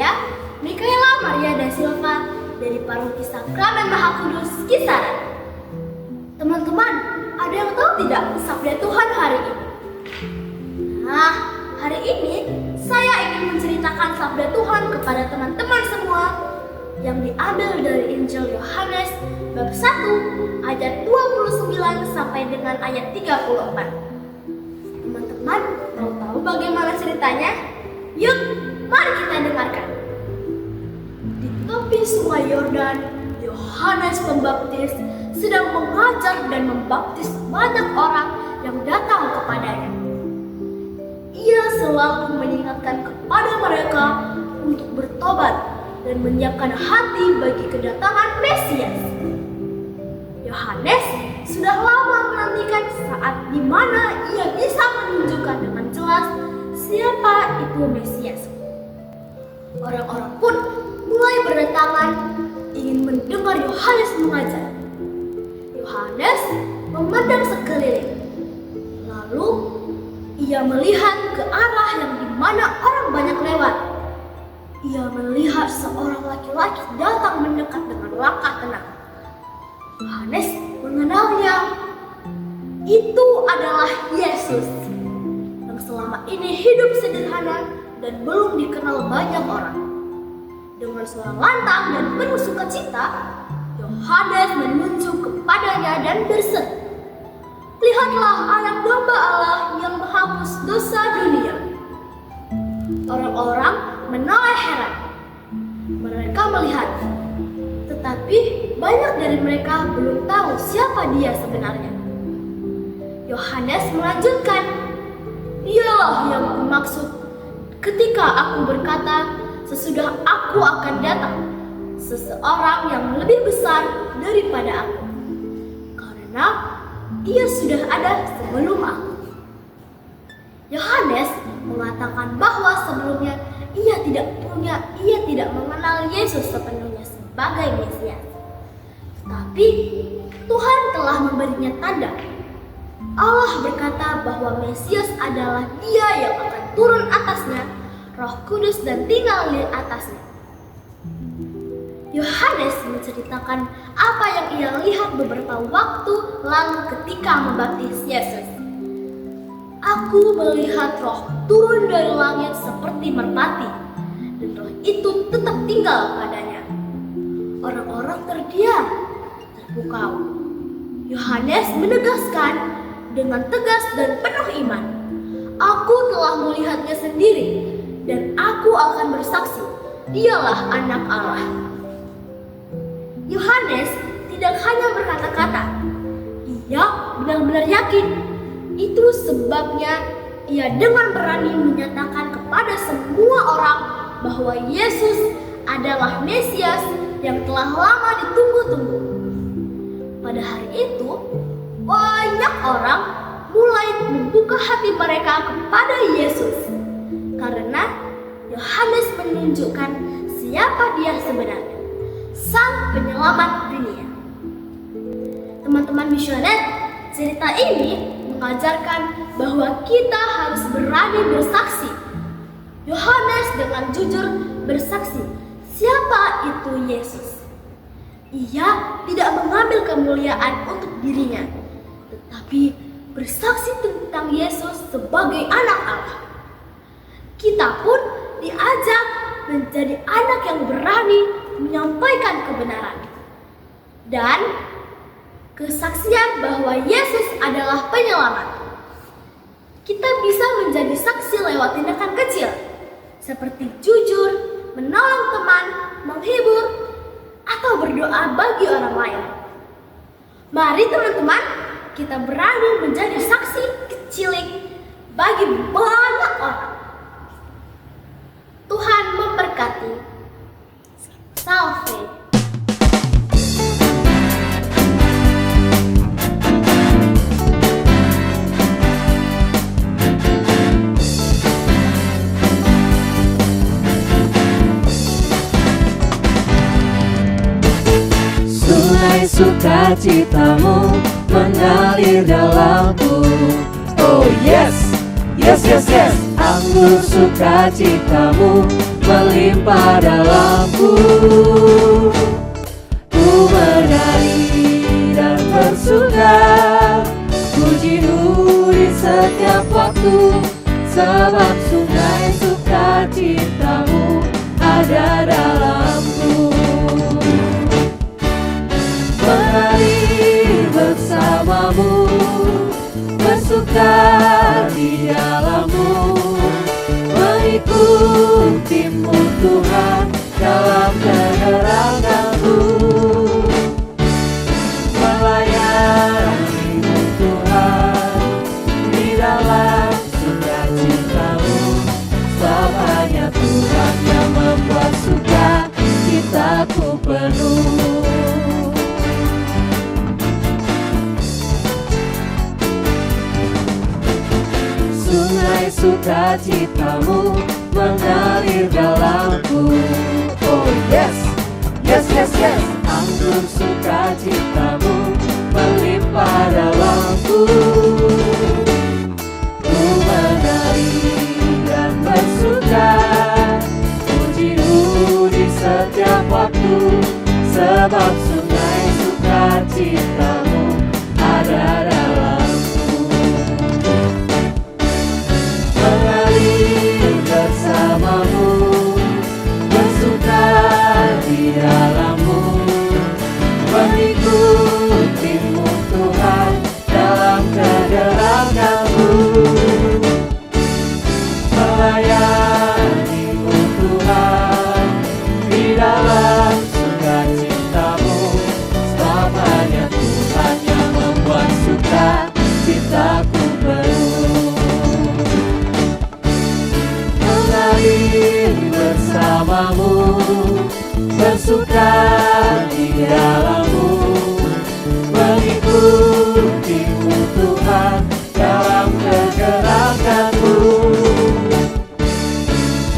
saya, Mikaela Maria da Silva dari Paroki Sakramen Maha Kudus Kisaran. Teman-teman, ada yang tahu tidak sabda Tuhan hari ini? Nah, hari ini saya ingin menceritakan sabda Tuhan kepada teman-teman semua yang diambil dari Injil Yohanes bab 1 ayat 29 sampai dengan ayat 34. Teman-teman mau tahu bagaimana ceritanya? Yuk, mari kita dengarkan. Di tepi sungai Yordan, Yohanes Pembaptis sedang mengajar dan membaptis banyak orang yang datang kepadanya. Ia selalu mengingatkan kepada mereka untuk bertobat dan menyiapkan hati bagi kedatangan Mesias. Yohanes sudah lama menantikan saat di mana ia bisa menunjukkan dengan jelas siapa itu Mesias. Orang-orang pun mulai berdatangan ingin mendengar Yohanes mengajar. Yohanes memandang sekeliling, lalu ia melihat ke arah yang di mana orang banyak lewat. Ia melihat seorang laki-laki datang mendekat dengan langkah tenang. Yohanes mengenalnya. Itu adalah Yesus yang selama ini hidup sederhana dan belum dikenal banyak orang. Dengan suara lantang dan penuh sukacita, Yohanes menunjuk kepadanya dan berseru, "Lihatlah anak domba Allah yang menghapus dosa dunia." Orang-orang menoleh heran. Mereka melihat, tetapi banyak dari mereka belum tahu siapa dia sebenarnya. Yohanes melanjutkan, "Dialah yang kumaksud ketika aku berkata, sesudah aku akan datang seseorang yang lebih besar daripada aku, karena ia sudah ada sebelum aku." Yohanes mengatakan bahwa sebelumnya ia tidak mengenal Yesus sepenuhnya sebagai Mesias. Tapi Tuhan telah memberinya tanda. Allah berkata bahwa Mesias adalah Dia yang akan turun atasnya, Roh Kudus dan tinggal di atasnya. Yohanes menceritakan apa yang ia lihat beberapa waktu lalu ketika membaptis Yesus. "Aku melihat roh turun dari langit seperti merpati, dan roh itu tetap tinggal padanya." Orang-orang terdiam, terpukau. Yohanes menegaskan dengan tegas dan penuh iman, "Aku telah melihatnya sendiri, dan aku akan bersaksi, Dialah Anak Allah." Yohanes tidak hanya berkata-kata, ia benar-benar yakin. Itu sebabnya ia dengan berani menyatakan kepada semua orang bahwa Yesus adalah Mesias yang telah lama ditunggu-tunggu. Pada hari itu, banyak orang mulai membuka hati mereka kepada Yesus karena Yohanes menunjukkan siapa Dia sebenarnya, Sang Penyelamat dunia. Teman-teman misioner, cerita ini mengajarkan bahwa kita harus berani bersaksi. Yohanes dengan jujur bersaksi siapa itu Yesus. Ia tidak mengambil kemuliaan untuk dirinya, tetapi bersaksi tentang Yesus sebagai anak Allah. Kita pun diajak menjadi anak yang berani menyampaikan kebenaran dan kesaksian bahwa Yesus adalah penyelamat. Kita bisa menjadi saksi lewat tindakan kecil, seperti jujur, menolong teman, menghibur, atau berdoa bagi orang lain. Mari teman-teman, kita berani menjadi saksi kecilik bagi banyak orang. Tuhan memberkati. Salve. Sungai sukacitamu mengalir dalamku. Oh yes, yes, yes, yes. Anggur sukacitamu melimpah dalamku. Ku menari dan bersuka, puji-Mu di setiap waktu, sebab sungai sukacita-Mu ada dalamku. Menari bersama-Mu, bersuka di dalam-Mu, mengikuti-Mu Tuhan dalam kegerangan-Mu, melayani-Mu Tuhan di dalam sukacita-Mu, sebab hanya Tuhan yang membuat sukacitaku penuh. Sungai sukacita-Mu mengalir dalamku. Oh yes, yes, yes, yes. Anggur sukacita-Mu melimpah dalamku. Ku menari dan bersuka, puji-Mu di setiap waktu, sebab sungai sukacita-Mu ada dalamku. Mengalir bersama-Mu, bersuka di dalam-Mu, mengikuti-Mu Tuhan dalam kegerangan-Mu, melayani-Mu Tuhan di dalam sukacita-Mu, sebab hanya Tuhan yang membuat sukacitaku penuh. Mengalir bersama-Mu, bersuka di dalam-Mu, mengikuti-Mu Tuhan dalam kegerangan-Mu,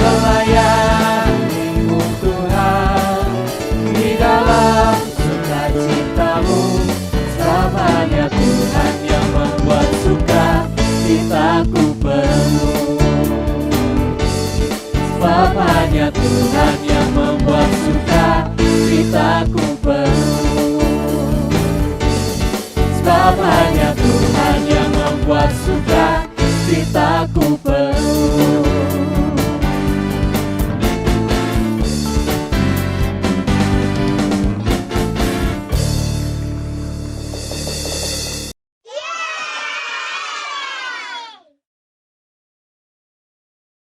melayani-Mu Tuhan di dalam sukacita-Mu, sebab hanya Tuhan yang membuat sukacitaku penuh. Sebab hanya Tuhan yang membuat sukacitaku penuh. Sebab hanya Tuhan yang membuat sukacitaku penuh.